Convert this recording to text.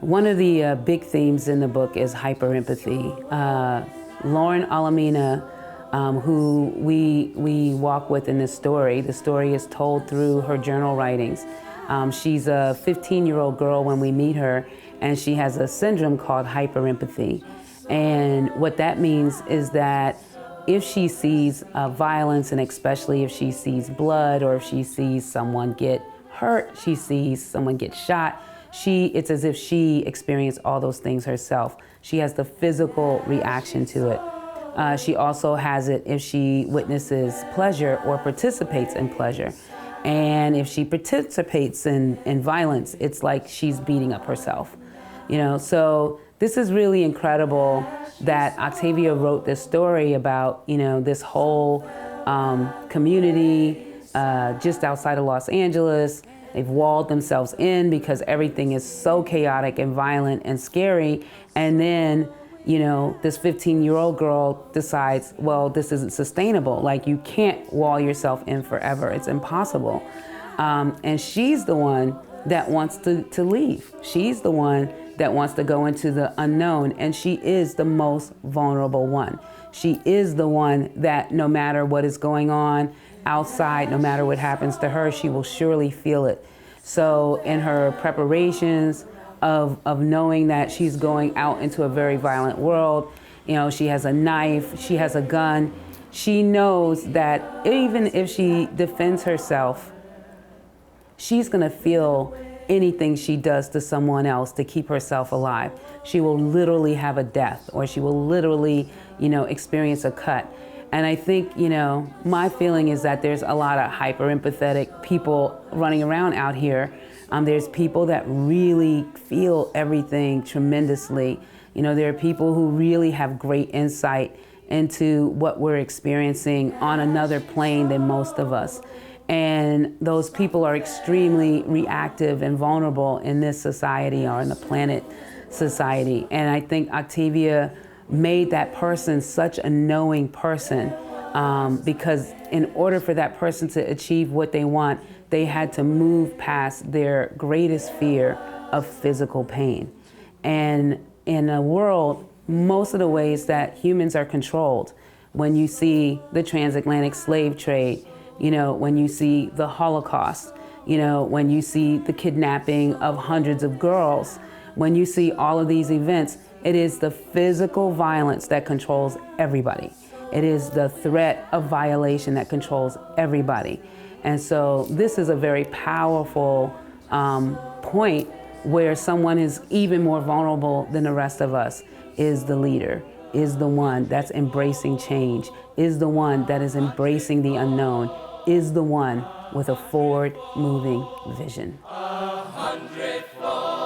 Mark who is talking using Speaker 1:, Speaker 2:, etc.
Speaker 1: One of the big themes in the book is hyperempathy. Lauren Alamina, who we walk with in this story, the story is told through her journal writings. She's a 15-year-old girl when we meet her, and she has a syndrome called hyperempathy. And what that means is that if she sees violence, and especially if she sees blood, or if she sees someone get hurt, she sees someone get shot, it's as if she experienced all those things herself. She has the physical reaction to it. She also has it if she witnesses pleasure or participates in pleasure. And if she participates in violence, it's like she's beating up herself. So this is really incredible that Octavia wrote this story about, this whole community just outside of Los Angeles. They've walled themselves in because everything is so chaotic and violent and scary. And then, this 15-year-old girl decides, well, this isn't sustainable. Like, you can't wall yourself in forever. It's impossible. And she's the one that wants to leave. She's the one that wants to go into the unknown. And she is the most vulnerable one. She is the one that no matter what is going on outside, no matter what happens to her, she will surely feel it. So in her preparations of knowing that she's going out into a very violent world, she has a knife, she has a gun, she knows that even if she defends herself, she's gonna feel anything she does to someone else to keep herself alive. She will literally have a death, or she will literally, experience a cut. And I think, my feeling is that there's a lot of hyper-empathetic people running around out here. There's people that really feel everything tremendously. There are people who really have great insight into what we're experiencing on another plane than most of us. And those people are extremely reactive and vulnerable in this society, or in the planet society. And I think Octavia made that person such a knowing person, because in order for that person to achieve what they want, they had to move past their greatest fear of physical pain. And in a world, most of the ways that humans are controlled, when you see the transatlantic slave trade, when you see the Holocaust, when you see the kidnapping of hundreds of girls, when you see all of these events, it is the physical violence that controls everybody. It is the threat of violation that controls everybody. And so this is a very powerful point where someone is even more vulnerable than the rest of us, is the leader, is the one that's embracing change, is the one that is embracing the unknown, is the one with a forward-moving vision. 100 floors.